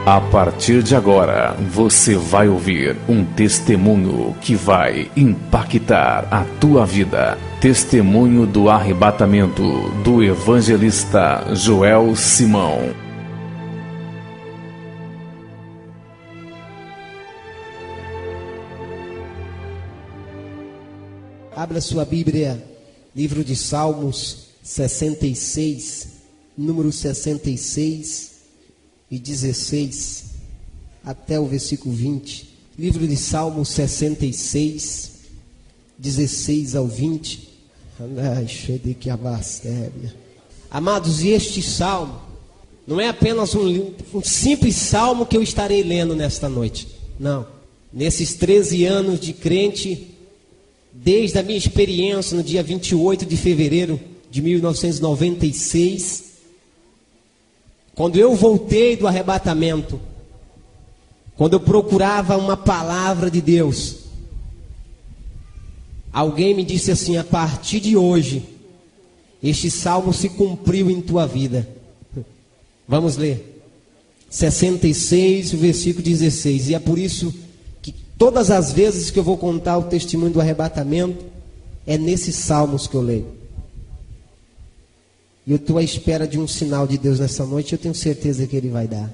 A partir de agora, você vai ouvir um testemunho que vai impactar a tua vida. Testemunho do arrebatamento do evangelista Joel Simão. Abra sua Bíblia, livro de Salmos 66, número 66 e 16, até o versículo 20. Livro de Salmos 66, 16 ao 20. Amados, e este salmo não é apenas um simples salmo que eu estarei lendo nesta noite. Não. Nesses 13 anos de crente, desde a minha experiência no dia 28 de fevereiro de 1996, quando eu voltei do arrebatamento, quando eu procurava uma palavra de Deus, alguém me disse assim: a partir de hoje, este salmo se cumpriu em tua vida. Vamos ler 66, o versículo 16. E é por isso que todas as vezes que eu vou contar o testemunho do arrebatamento, é nesses salmos que eu leio. E eu estou à espera de um sinal de Deus nessa noite. Eu tenho certeza que Ele vai dar.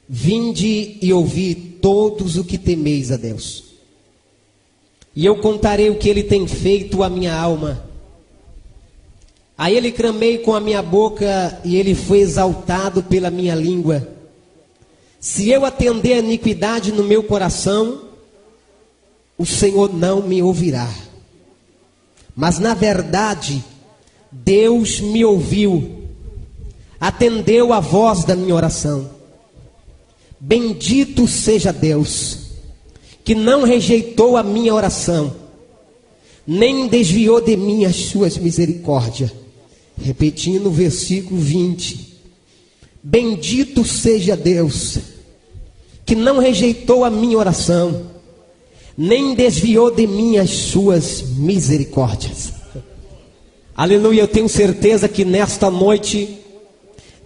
Vinde e ouvi todos o que temeis a Deus, e eu contarei o que Ele tem feito à minha alma. A Ele clamei com a minha boca, e Ele foi exaltado pela minha língua. Se eu atender a iniquidade no meu coração, o Senhor não me ouvirá. Mas na verdade, Deus me ouviu, atendeu a voz da minha oração. Bendito seja Deus, que não rejeitou a minha oração, nem desviou de mim as suas misericórdias. Repetindo o versículo 20. Bendito seja Deus, que não rejeitou a minha oração, nem desviou de mim as suas misericórdias. Aleluia, eu tenho certeza que nesta noite,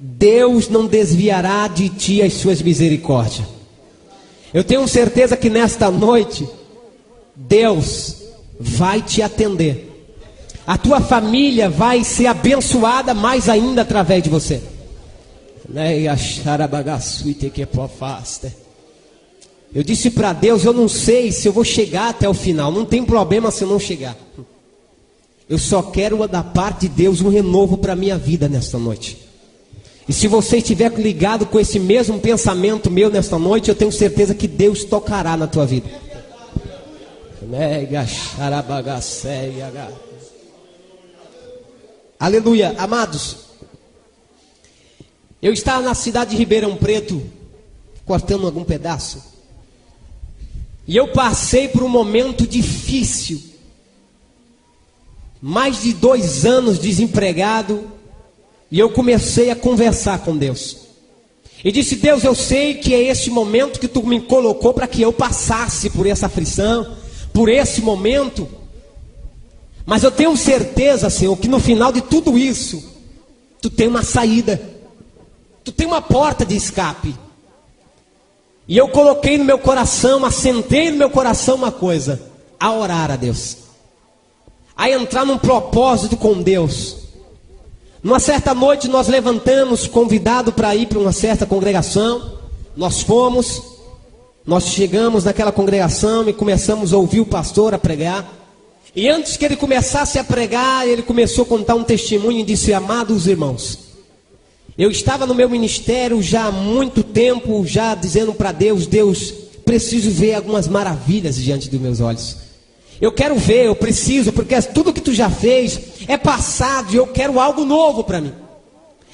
Deus não desviará de ti as suas misericórdias. Eu tenho certeza que nesta noite, Deus vai te atender. A tua família vai ser abençoada mais ainda através de você. Eu disse para Deus: eu não sei se eu vou chegar até o final. Não tem problema se eu não chegar. Eu só quero da parte de Deus um renovo para a minha vida nesta noite. E se você estiver ligado com esse mesmo pensamento meu nesta noite, eu tenho certeza que Deus tocará na tua vida. Aleluia, amados. Eu estava na cidade de Ribeirão Preto, cortando algum pedaço, e eu passei por um momento difícil. Mais de 2 anos desempregado, e eu comecei a conversar com Deus. E disse: Deus, eu sei que é esse momento que Tu me colocou para que eu passasse por essa aflição, por esse momento. Mas eu tenho certeza, Senhor, que no final de tudo isso, Tu tem uma saída. Tu tem uma porta de escape. E eu coloquei no meu coração, assentei no meu coração uma coisa: a orar a Deus, a entrar num propósito com Deus. Numa certa noite nós levantamos, convidado para ir para uma certa congregação. Nós fomos, nós chegamos naquela congregação e começamos a ouvir o pastor a pregar. E antes que ele começasse a pregar, ele começou a contar um testemunho e disse: amados irmãos, eu estava no meu ministério já há muito tempo, já dizendo para Deus: Deus, preciso ver algumas maravilhas diante dos meus olhos. Eu quero ver, eu preciso, porque tudo que Tu já fez é passado e eu quero algo novo para mim.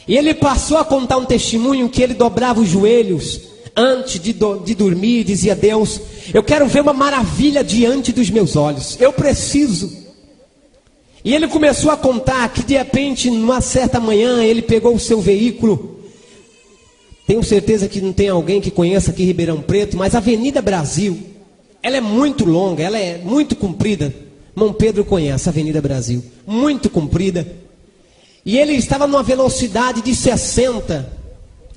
E ele passou a contar um testemunho que ele dobrava os joelhos antes de dormir e dizia: Deus, eu quero ver uma maravilha diante dos meus olhos, eu preciso. E ele começou a contar que de repente, numa certa manhã, ele pegou o seu veículo. Tenho certeza que não tem alguém que conheça aqui Ribeirão Preto, mas a Avenida Brasil, ela é muito longa, ela é muito comprida. Mão Pedro conhece a Avenida Brasil, muito comprida. E ele estava numa velocidade de 60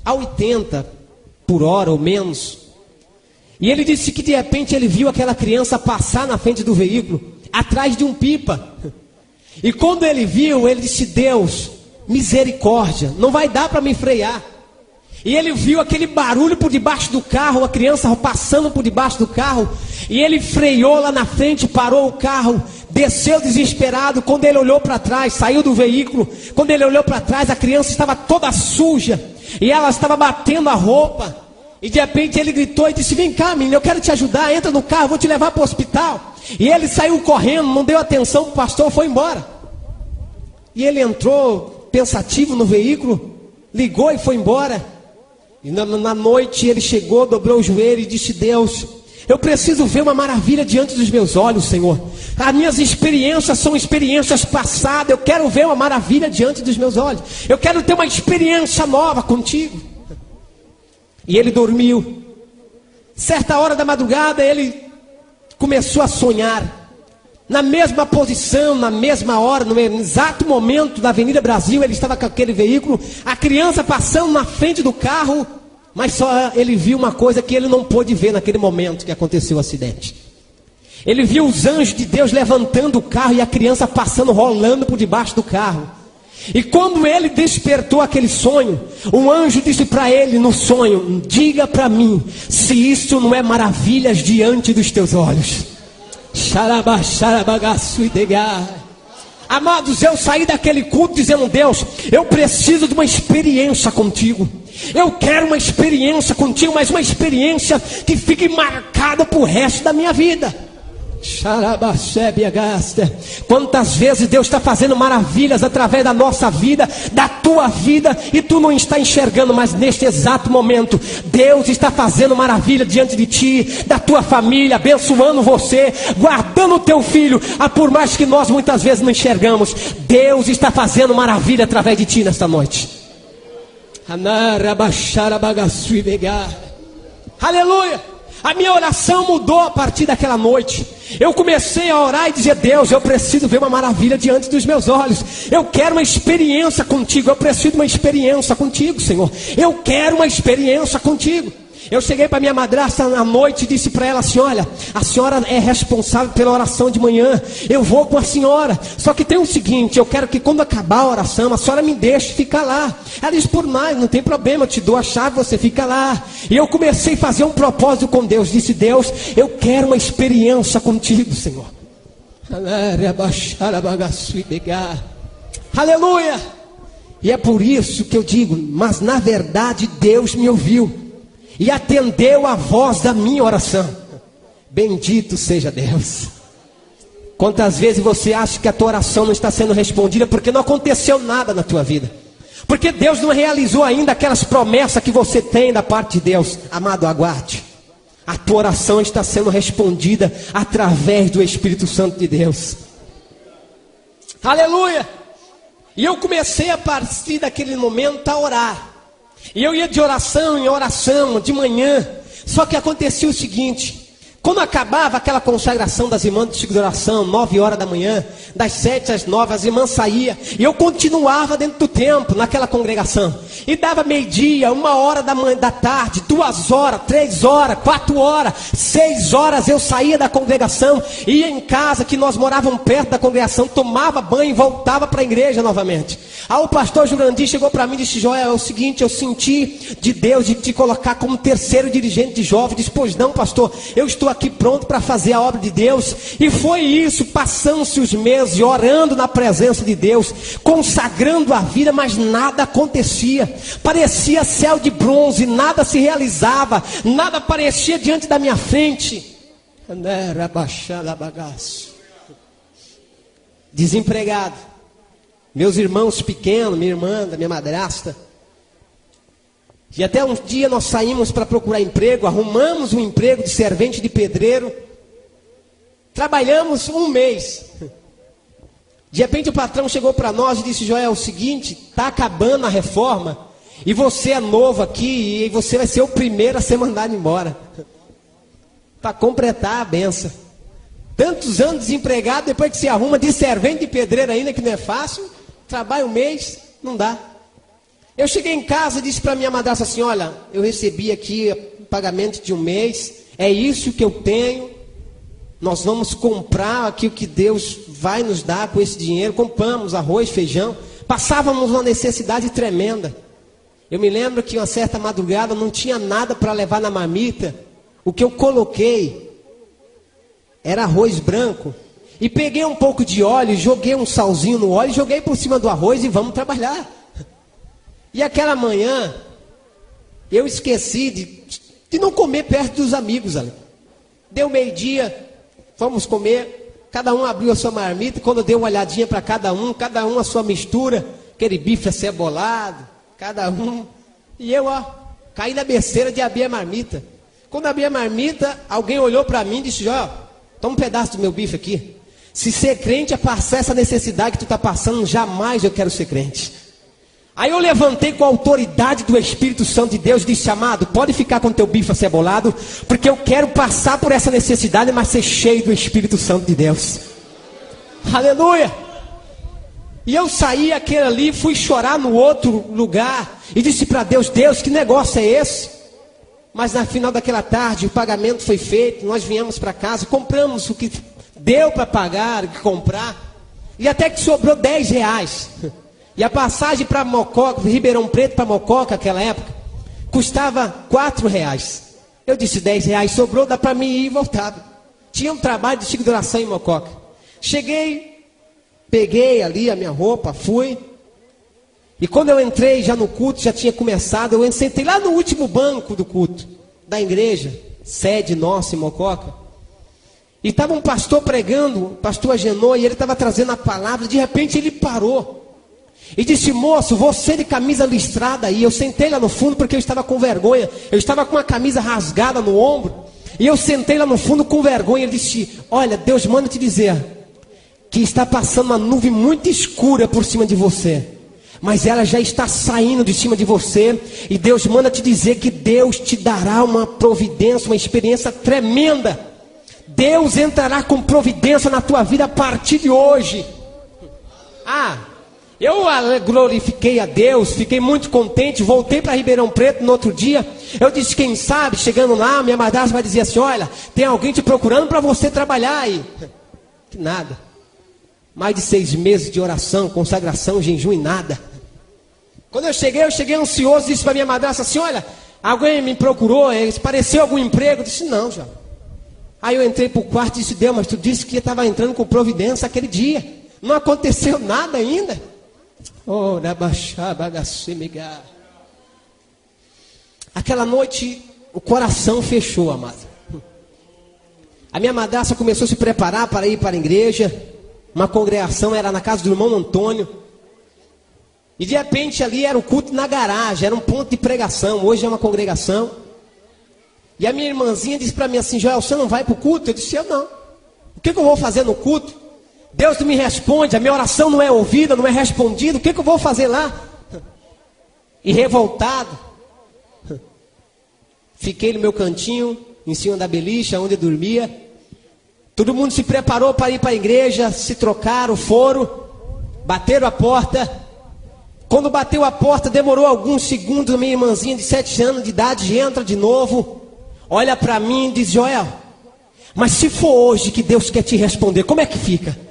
a 80 por hora ou menos. E ele disse que de repente ele viu aquela criança passar na frente do veículo, atrás de um pipa. E quando ele viu, ele disse: Deus, misericórdia, não vai dar para me frear. E ele viu aquele barulho por debaixo do carro, a criança passando por debaixo do carro. E ele freou lá na frente, parou o carro, desceu desesperado. Quando ele olhou para trás, saiu do veículo. Quando ele olhou para trás, a criança estava toda suja. E ela estava batendo a roupa. E de repente ele gritou e disse: vem cá, menina, eu quero te ajudar, entra no carro, vou te levar para o hospital. E ele saiu correndo, não deu atenção para o pastor, foi embora. E ele entrou pensativo no veículo, ligou e foi embora. E na noite ele chegou, dobrou o joelho e disse: Deus, eu preciso ver uma maravilha diante dos meus olhos, Senhor. As minhas experiências são experiências passadas, eu quero ver uma maravilha diante dos meus olhos. Eu quero ter uma experiência nova contigo. E ele dormiu. Certa hora da madrugada ele começou a sonhar. Na mesma posição, na mesma hora, no exato momento da Avenida Brasil, ele estava com aquele veículo, a criança passando na frente do carro, mas só ele viu uma coisa que ele não pôde ver naquele momento que aconteceu o acidente. Ele viu os anjos de Deus levantando o carro e a criança passando, rolando por debaixo do carro. E quando ele despertou aquele sonho, um anjo disse para ele no sonho: diga para mim se isso não é maravilhas diante dos teus olhos. Amados, eu saí daquele culto dizendo: Deus, eu preciso de uma experiência contigo. Eu quero uma experiência contigo, mas uma experiência que fique marcada para o resto da minha vida. Quantas vezes Deus está fazendo maravilhas através da nossa vida, da tua vida, e tu não está enxergando, mas neste exato momento Deus está fazendo maravilha diante de ti, da tua família, abençoando você, guardando o teu filho. Por mais que nós muitas vezes não enxergamos, Deus está fazendo maravilha através de ti nesta noite. Aleluia! A minha oração mudou a partir daquela noite. Eu comecei a orar e dizer: Deus, eu preciso ver uma maravilha diante dos meus olhos. Eu quero uma experiência contigo. Eu preciso de uma experiência contigo, Senhor. Eu quero uma experiência contigo. Eu cheguei para minha madrasta à noite e disse para ela assim: olha, a senhora é responsável pela oração de manhã, eu vou com a senhora, só que tem o seguinte, eu quero que quando acabar a oração, a senhora me deixe ficar lá. Ela disse: por mais, não tem problema, eu te dou a chave, você fica lá. E eu comecei a fazer um propósito com Deus, disse: Deus, eu quero uma experiência contigo, Senhor. Aleluia! E é por isso que eu digo, mas na verdade Deus me ouviu e atendeu a voz da minha oração. Bendito seja Deus. Quantas vezes você acha que a tua oração não está sendo respondida porque não aconteceu nada na tua vida, porque Deus não realizou ainda aquelas promessas que você tem da parte de Deus? Amado, aguarde. A tua oração está sendo respondida através do Espírito Santo de Deus. Aleluia! E eu comecei a partir daquele momento a orar. E eu ia de oração em oração, de manhã. Só que acontecia o seguinte: quando acabava aquela consagração das irmãs de de oração, 9 horas da manhã, das 7 às 9, as irmãs saíam, e eu continuava dentro do templo, naquela congregação. E dava meio-dia, 1 hora da tarde, 2 horas, 3 horas, 4 horas, 6 horas, eu saía da congregação, ia em casa, que nós morávamos perto da congregação, tomava banho e voltava para a igreja novamente. Aí o pastor Jurandir chegou para mim e disse: Joel, é o seguinte, eu senti de Deus de te colocar como terceiro dirigente de jovens. Disse: pois não, pastor, eu estou aqui pronto para fazer a obra de Deus. E foi isso, passando-se os meses, orando na presença de Deus, consagrando a vida, mas nada acontecia. Parecia céu de bronze, nada se realizava, nada aparecia diante da minha frente. Desempregado, meus irmãos pequenos, minha irmã, da minha madrasta. E até um dia nós saímos para procurar emprego, arrumamos um emprego de servente de pedreiro, trabalhamos 1 mês. De repente o patrão chegou para nós e disse: Joel, é o seguinte, está acabando a reforma, e você é novo aqui, e você vai ser o primeiro a ser mandado embora, para completar a benção. Tantos anos desempregado, depois que se arruma de servente de pedreiro ainda, que não é fácil, trabalha 1 mês, não dá. Eu cheguei em casa e disse para minha madrasta assim, olha, eu recebi aqui o pagamento de um mês, é isso que eu tenho, nós vamos comprar aqui o que Deus vai nos dar com esse dinheiro. Compramos arroz, feijão, passávamos uma necessidade tremenda. Eu me lembro que uma certa madrugada não tinha nada para levar na marmita, o que eu coloquei era arroz branco, e peguei um pouco de óleo, joguei um salzinho no óleo, joguei por cima do arroz e vamos trabalhar. E aquela manhã, eu esqueci de não comer perto dos amigos ali. Deu meio-dia, fomos comer, cada um abriu a sua marmita, e quando eu dei uma olhadinha para cada um a sua mistura, aquele bife acebolado, cada um, e eu, caí na besteira de abrir a marmita. Quando abri a marmita, alguém olhou para mim e disse, toma um pedaço do meu bife aqui. Se ser crente é passar essa necessidade que tu está passando, jamais eu quero ser crente. Aí eu levantei com a autoridade do Espírito Santo de Deus e disse, amado, pode ficar com o teu bife acebolado, porque eu quero passar por essa necessidade, mas ser cheio do Espírito Santo de Deus. Aleluia! E eu saí aquele ali, fui chorar no outro lugar, e disse para Deus, Deus, que negócio é esse? Mas na final daquela tarde, o pagamento foi feito, nós viemos para casa, compramos o que deu para pagar, o que comprar, e até que sobrou R$10. E a passagem para Mococa, Ribeirão Preto para Mococa, naquela época, custava R$4. Eu disse, R$10 sobrou, dá para mim ir e voltar. Tinha um trabalho de ciclo de oração em Mococa. Cheguei, peguei ali a minha roupa, fui. E quando eu entrei já no culto, já tinha começado, eu sentei lá no último banco do culto, da igreja, sede nossa em Mococa. E estava um pastor pregando, o pastor Agenor, e ele estava trazendo a palavra, de repente ele parou. E disse, moço, você de camisa listrada aí. Eu sentei lá no fundo porque eu estava com vergonha. Eu estava com a camisa rasgada no ombro. E eu sentei lá no fundo com vergonha. Ele disse, olha, Deus manda te dizer que está passando uma nuvem muito escura por cima de você. Mas ela já está saindo de cima de você. E Deus manda te dizer que Deus te dará uma providência, uma experiência tremenda. Deus entrará com providência na tua vida a partir de hoje. Eu glorifiquei a Deus, fiquei muito contente, voltei para Ribeirão Preto no outro dia. Eu disse, quem sabe, chegando lá, minha madrasta vai dizer assim, olha, tem alguém te procurando para você trabalhar aí. Que nada. Mais de 6 meses de oração, consagração, jejum e nada. Quando eu cheguei ansioso, disse para minha madrasta assim, olha, alguém me procurou, pareceu algum emprego? Eu disse, não, já. Aí eu entrei para o quarto e disse, Deus, mas tu disse que estava entrando com providência aquele dia. Não aconteceu nada ainda. Aquela noite o coração fechou, amado. A minha madrasta começou a se preparar para ir para a igreja. Uma congregação, era na casa do irmão Antônio. E de repente ali era o culto na garagem, era um ponto de pregação. Hoje é uma congregação. E a minha irmãzinha disse para mim assim, Joel, você não vai para o culto? Eu disse, eu não. O que eu vou fazer no culto? Deus não me responde, a minha oração não é ouvida, não é respondida, o que eu vou fazer lá? E revoltado, fiquei no meu cantinho, em cima da beliche, onde eu dormia. Todo mundo se preparou para ir para a igreja, se trocaram, foram, bateram a porta. Quando bateu a porta, demorou alguns segundos, a minha irmãzinha de 7 anos de idade entra de novo, olha para mim e diz, Joel, mas se for hoje que Deus quer te responder, como é que fica?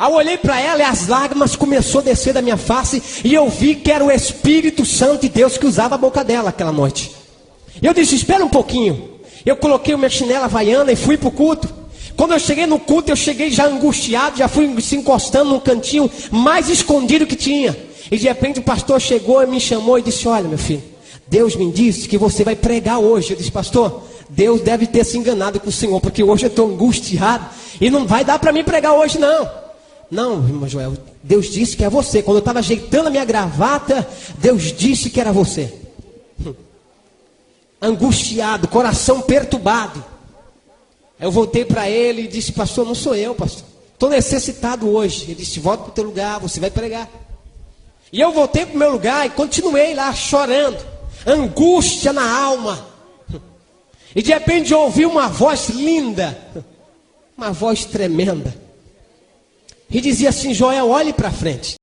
Aí eu olhei para ela e as lágrimas começaram a descer da minha face. E eu vi que era o Espírito Santo de Deus que usava a boca dela aquela noite. E eu disse, espera um pouquinho. Eu coloquei uma chinela havaiana e fui para o culto. Quando eu cheguei no culto, eu cheguei já angustiado. Já fui se encostando num cantinho mais escondido que tinha. E de repente o pastor chegou e me chamou e disse, olha meu filho, Deus me disse que você vai pregar hoje. Eu disse, pastor, Deus deve ter se enganado com o senhor, porque hoje eu estou angustiado. E não vai dar para mim pregar hoje não. Não, irmão Joel, Deus disse que é você. Quando eu estava ajeitando a minha gravata, Deus disse que era você. Angustiado, coração perturbado. Eu voltei para ele e disse, pastor, não sou eu, pastor. Estou necessitado hoje. Ele disse, volta para o teu lugar, você vai pregar. E eu voltei para o meu lugar e continuei lá chorando. Angústia na alma. E de repente eu ouvi uma voz linda. Uma voz tremenda. E dizia assim, Joel, olhe para frente.